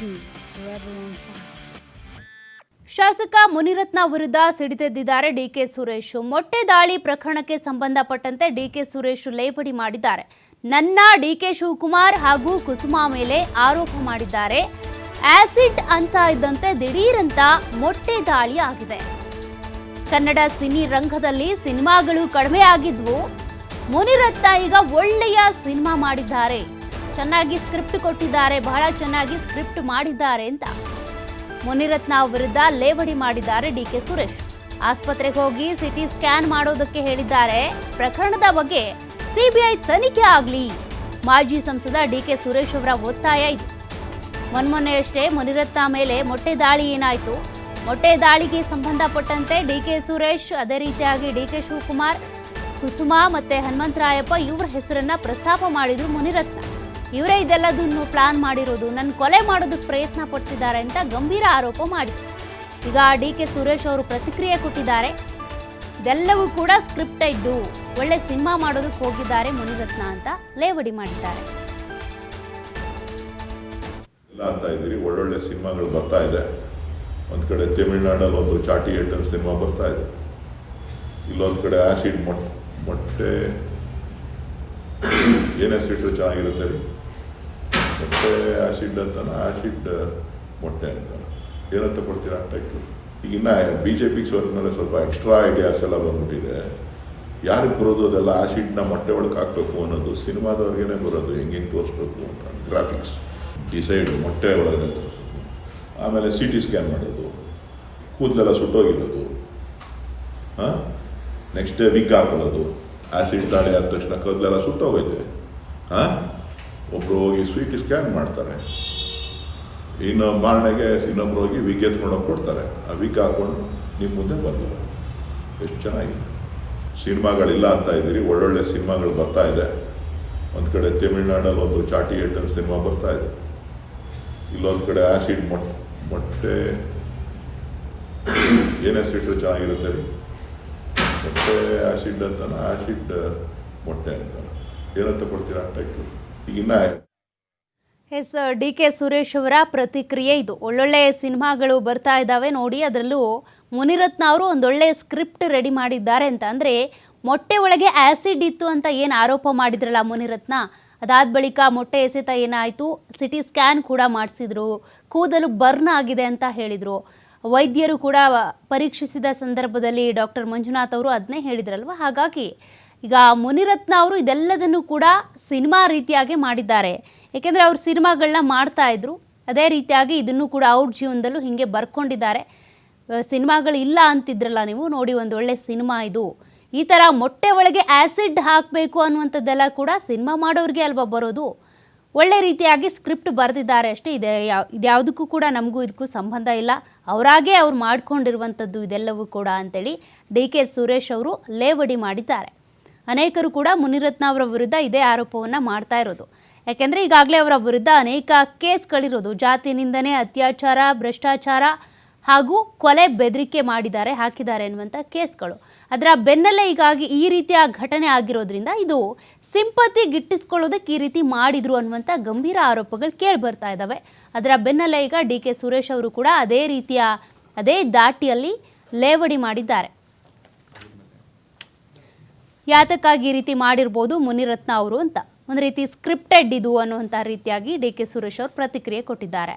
me forever on fire. ಶಾಸಕ ಮುನಿರತ್ನ ವಿರುದ್ಧ ಸಿಡಿದೆದ್ದಿದ್ದಾರೆ DK Suresh. ಮೊಟ್ಟೆ ದಾಳಿ ಪ್ರಕರಣಕ್ಕೆ ಸಂಬಂಧಪಟ್ಟಂತೆ ಡಿಕೆ ಸುರೇಶ್ ಲೇವಡಿ ಮಾಡಿದ್ದಾರೆ. ನನ್ನ ಡಿಕೆ ಶಿವಕುಮಾರ್ ಹಾಗೂ ಕುಸುಮಾ ಮೇಲೆ ಆರೋಪ ಮಾಡಿದ್ದಾರೆ. ಆಸಿಡ್ ಅಂತ ಇದ್ದಂತೆ ದಿಢೀರಂತ ಮೊಟ್ಟೆ ದಾಳಿ ಆಗಿದೆ. ಕನ್ನಡ ಸಿನಿ ರಂಗದಲ್ಲಿ ಸಿನಿಮಾಗಳು ಕಡಿಮೆ ಆಗಿದ್ವು. ಮುನಿರತ್ನ ಈಗ ಒಳ್ಳೆಯ ಸಿನಿಮಾ ಮಾಡಿದ್ದಾರೆ, ಚೆನ್ನಾಗಿ ಸ್ಕ್ರಿಪ್ಟ್ ಕೊಟ್ಟಿದ್ದಾರೆ, ಬಹಳ ಚೆನ್ನಾಗಿ ಸ್ಕ್ರಿಪ್ಟ್ ಮಾಡಿದ್ದಾರೆ ಅಂತ ಮುನಿರತ್ನ ವಿರುದ್ಧ ಲೇವಡಿ ಮಾಡಿದ್ದಾರೆ ಡಿಕೆ ಸುರೇಶ್. ಆಸ್ಪತ್ರೆಗೆ ಹೋಗಿ ಸಿಟಿ ಸ್ಕ್ಯಾನ್ ಮಾಡೋದಕ್ಕೆ ಹೇಳಿದ್ದಾರೆ. ಪ್ರಕರಣದ ಬಗ್ಗೆ ಸಿಬಿಐ ತನಿಖೆ ಆಗಲಿ, ಮಾಜಿ ಸಂಸದ ಡಿಕೆ ಸುರೇಶ್ ಅವರ ಒತ್ತಾಯ ಇದು. ಮೊನ್ನೆಯಷ್ಟೇ ಮುನಿರತ್ನ ಮೇಲೆ ಮೊಟ್ಟೆ ದಾಳಿ ಏನಾಯಿತು, ಮೊಟ್ಟೆ ದಾಳಿಗೆ ಸಂಬಂಧಪಟ್ಟಂತೆ ಡಿಕೆ ಸುರೇಶ್, ಅದೇ ರೀತಿಯಾಗಿ ಡಿಕೆ ಶಿವಕುಮಾರ್, ಕುಸುಮಾ ಮತ್ತೆ ಹನುಮಂತರಾಯಪ್ಪ ಇವರ ಹೆಸರನ್ನ ಪ್ರಸ್ತಾಪ ಮಾಡಿದ್ರು ಮುನಿರತ್ನ. ಇವರೇ ಇದೆಲ್ಲದನ್ನು ಪ್ಲಾನ್ ಮಾಡಿರೋದು, ನನ್ನ ಕೊಲೆ ಮಾಡೋದಕ್ಕೆ ಪ್ರಯತ್ನ ಪಡ್ತಿದ್ದಾರೆ ಅಂತ ಗಂಭೀರ ಆರೋಪ ಮಾಡಿದ್ರು. ಈಗ ಡಿಕೆ ಸುರೇಶ್ ಅವರು ಪ್ರತಿಕ್ರಿಯೆ ಕೊಟ್ಟಿದ್ದಾರೆ. ಇದೆಲ್ಲವೂ ಕೂಡ ಸ್ಕ್ರಿಪ್ಟೆಡ್, ಒಳ್ಳೆ ಸಿನಿಮಾ ಮಾಡೋದಕ್ಕೆ ಹೋಗಿದ್ದಾರೆ ಮುನಿರತ್ನ ಅಂತ ಲೇವಡಿ ಮಾಡಿದ್ದಾರೆ. ಅಂತ ಇದ್ದೀರಿ, ಒಳ್ಳೊಳ್ಳೆ ಸಿನಿಮಾಗಳು ಬರ್ತಾ ಇದೆ. ಒಂದು ಕಡೆ ತಮಿಳ್ನಾಡಲ್ಲಿ ಒಂದು ಚಾಟಿ ಐಟಮ್ ಸಿನಿಮಾ ಬರ್ತಾ ಇದೆ, ಇಲ್ಲೊಂದು ಕಡೆ ಆಸಿಡ್ ಮೊಟ್ಟೆ ಏನು ಹೆಸರಿಟ್ಟರು ಚೆನ್ನಾಗಿರುತ್ತೆ ರೀ, ಮೊಟ್ಟೆ ಆಸಿಡ್ ಅಂತಾನೆ, ಆಸಿಡ್ ಮೊಟ್ಟೆ ಅಂತಾನೆ, ಏನಂತ ಕೊಡ್ತೀರಾ ಟೈಟ್ಲು. ಈಗ ಇನ್ನು BJP ಮೇಲೆ ಸ್ವಲ್ಪ ಎಕ್ಸ್ಟ್ರಾ ಐಡಿಯಾಸ್ ಎಲ್ಲ ಬಂದ್ಬಿಟ್ಟಿದೆ. ಯಾರಿಗೆ ಬರೋದು ಅದೆಲ್ಲ ಆಸಿಡ್ನ ಮೊಟ್ಟೆ ಒಳಗೆ ಹಾಕಬೇಕು ಅನ್ನೋದು ಸಿನಿಮಾದವ್ರಿಗೇ ಬರೋದು, ಹೆಂಗೆ ತೋರಿಸ್ಬೇಕು ಅಂತ. ಗ್ರಾಫಿಕ್ಸ್ ಡಿಸೈಡ್ ಮೊಟ್ಟೆ ಒಳಗೆ ತೋರಿಸೋದು, ಆಮೇಲೆ CT ಸ್ಕ್ಯಾನ್ ಮಾಡೋದು, ಕೂದಲೆಲ್ಲ ಸುಟ್ಟೋಗಿರೋದು, ನೆಕ್ಸ್ಟ್ ಡೇ ವಿಗ್ ಹಾಕೊಳ್ಳೋದು. ಆಸಿಡ್ ದಾಳಿ ಆದ ತಕ್ಷಣ ಕೂದಲೆಲ್ಲ ಸುಟ್ಟೋಗೈತೆ, ಒಬ್ಬರು ಹೋಗಿ CT ಸ್ಕ್ಯಾನ್ ಮಾಡ್ತಾರೆ, ಇನ್ನು ಮಾರನೆಗೆ ಇನ್ನೊಬ್ರು ಹೋಗಿ ವಿಗ್ ಎತ್ಕೊಂಡೋಗಿ ಕೊಡ್ತಾರೆ. ಆ ವಿಗ್ ಹಾಕ್ಕೊಂಡು ನಿಮ್ಮ ಮುಂದೆ ಬಂದರು. ಎಷ್ಟು ಚೆನ್ನಾಗಿದೆ. ಸಿನಿಮಾಗಳಿಲ್ಲ ಅಂತ ಇದ್ದೀರಿ, ಒಳ್ಳೊಳ್ಳೆ ಸಿನಿಮಾಗಳು ಬರ್ತಾ ಇದೆ. ಒಂದು ಕಡೆ ತಮಿಳ್ನಾಡಲ್ಲಿ ಒಂದು ಚಾಟಿ ಐಟಮ್ ಸಿನಿಮಾ ಬರ್ತಾ ಇದೆ, ಇಲ್ಲೊಂದು ಕಡೆ ಆಸಿಡ್ ಮೊಟ್ಟೆ ಏನು ಹೆಸರಿಟ್ಟರು ಚೆನ್ನಾಗಿರುತ್ತೆ ರೀ, ಮೊಟ್ಟೆ ಆಸಿಡ್ ಅಂತಾನೆ, ಆಸಿಡ್ ಮೊಟ್ಟೆ ಅಂತಾನೆ, ಏನಂತ ಕೊಡ್ತೀರಾ ಟೈಟ್ಲು. ಈಗ ಇನ್ನು ಎಸ್, ಡಿಕೆ ಸುರೇಶ್ ಅವರ ಪ್ರತಿಕ್ರಿಯೆ ಇದು. ಒಳ್ಳೊಳ್ಳೆ ಸಿನಿಮಾಗಳು ಬರ್ತಾ ಇದ್ದಾವೆ ನೋಡಿ, ಅದರಲ್ಲೂ ಮುನಿರತ್ನ ಅವರು ಒಂದೊಳ್ಳೆ ಸ್ಕ್ರಿಪ್ಟ್ ರೆಡಿ ಮಾಡಿದ್ದಾರೆ ಅಂತ. ಅಂದರೆ ಮೊಟ್ಟೆ ಒಳಗೆ ಆ್ಯಸಿಡ್ ಇತ್ತು ಅಂತ ಏನು ಆರೋಪ ಮಾಡಿದ್ರಲ್ಲ ಮುನಿರತ್ನ, ಅದಾದ ಬಳಿಕ ಮೊಟ್ಟೆ ಎಸೆತ ಏನಾಯಿತು, CT ಸ್ಕ್ಯಾನ್ ಕೂಡ ಮಾಡಿಸಿದ್ರು, ಕೂದಲು ಬರ್ನ್ ಆಗಿದೆ ಅಂತ ಹೇಳಿದರು. ವೈದ್ಯರು ಕೂಡ ಪರೀಕ್ಷಿಸಿದ ಸಂದರ್ಭದಲ್ಲಿ ಡಾಕ್ಟರ್ ಮಂಜುನಾಥ್ ಅವರು ಅದನ್ನೇ ಹೇಳಿದ್ರಲ್ವ. ಹಾಗಾಗಿ ಈಗ ಮುನಿರತ್ನ ಅವರು ಇದೆಲ್ಲದನ್ನು ಕೂಡ ಸಿನಿಮಾ ರೀತಿಯಾಗಿ ಮಾಡಿದ್ದಾರೆ. ಏಕೆಂದರೆ ಅವರು ಸಿನಿಮಾಗಳನ್ನ ಮಾಡ್ತಾ ಇದ್ರು, ಅದೇ ರೀತಿಯಾಗಿ ಇದನ್ನು ಕೂಡ ಅವ್ರ ಜೀವನದಲ್ಲೂ ಹೀಗೆ ಬರ್ಕೊಂಡಿದ್ದಾರೆ. ಸಿನಿಮಾಗಳು ಇಲ್ಲ ಅಂತಿದ್ರಲ್ಲ ನೀವು, ನೋಡಿ ಒಂದು ಒಳ್ಳೆ ಸಿನಿಮಾ ಇದು. ಈ ಥರ ಮೊಟ್ಟೆ ಒಳಗೆ ಆ್ಯಸಿಡ್ ಹಾಕಬೇಕು ಅನ್ನುವಂಥದ್ದೆಲ್ಲ ಕೂಡ ಸಿನಿಮಾ ಮಾಡೋರಿಗೆ ಅಲ್ವಾ ಬರೋದು. ಒಳ್ಳೆ ರೀತಿಯಾಗಿ ಸ್ಕ್ರಿಪ್ಟ್ ಬರೆದಿದ್ದಾರೆ ಅಷ್ಟೇ. ಇದ್ಯಾವುದಕ್ಕೂ ಕೂಡ ನಮಗೂ ಇದಕ್ಕೂ ಸಂಬಂಧ ಇಲ್ಲ, ಅವರಾಗೇ ಅವ್ರು ಮಾಡ್ಕೊಂಡಿರುವಂಥದ್ದು ಇದೆಲ್ಲವೂ ಕೂಡ ಅಂತೇಳಿ ಡಿಕೆ ಸುರೇಶ್ ಅವರು ಲೇವಡಿ ಮಾಡಿದ್ದಾರೆ. ಅನೇಕರು ಕೂಡ ಮುನಿರತ್ನ ಅವರ ವಿರುದ್ಧ ಇದೇ ಆರೋಪವನ್ನು ಮಾಡ್ತಾ ಇರೋದು. ಯಾಕೆಂದರೆ ಈಗಾಗಲೇ ಅವರ ವಿರುದ್ಧ ಅನೇಕ ಕೇಸ್ಗಳಿರೋದು, ಜಾತಿ ನಿಂದನೆ, ಅತ್ಯಾಚಾರ, ಭ್ರಷ್ಟಾಚಾರ ಹಾಗೂ ಕೊಲೆ ಬೆದರಿಕೆ ಹಾಕಿದ್ದಾರೆ ಅನ್ನುವಂಥ ಕೇಸ್ಗಳು. ಅದರ ಬೆನ್ನಲ್ಲೇ ಹೀಗಾಗಿ ಈ ರೀತಿಯ ಘಟನೆ ಆಗಿರೋದ್ರಿಂದ ಇದು ಸಿಂಪತಿ ಗಿಟ್ಟಿಸ್ಕೊಳ್ಳೋದಕ್ಕೆ ಈ ರೀತಿ ಮಾಡಿದ್ರು ಅನ್ನುವಂಥ ಗಂಭೀರ ಆರೋಪಗಳು ಕೇಳಿ ಬರ್ತಾ ಇದ್ದಾವೆ. ಅದರ ಬೆನ್ನಲ್ಲೇ ಈಗ ಡಿಕೆ ಸುರೇಶ್ ಅವರು ಕೂಡ ಅದೇ ದಾಟಿಯಲ್ಲಿ ಲೇವಡಿ ಮಾಡಿದ್ದಾರೆ. ಯಾತಕ್ಕಾಗಿ ಈ ರೀತಿ ಮಾಡಿರ್ಬೋದು ಮುನಿರತ್ನ ಅವರು ಅಂತ, ಒಂದು ರೀತಿ ಸ್ಕ್ರಿಪ್ಟೆಡ್ ಇದು ಅನ್ನುವಂಥ ರೀತಿಯಾಗಿ ಡಿಕೆ ಸುರೇಶ್ ಅವರು ಪ್ರತಿಕ್ರಿಯೆ ಕೊಟ್ಟಿದ್ದಾರೆ.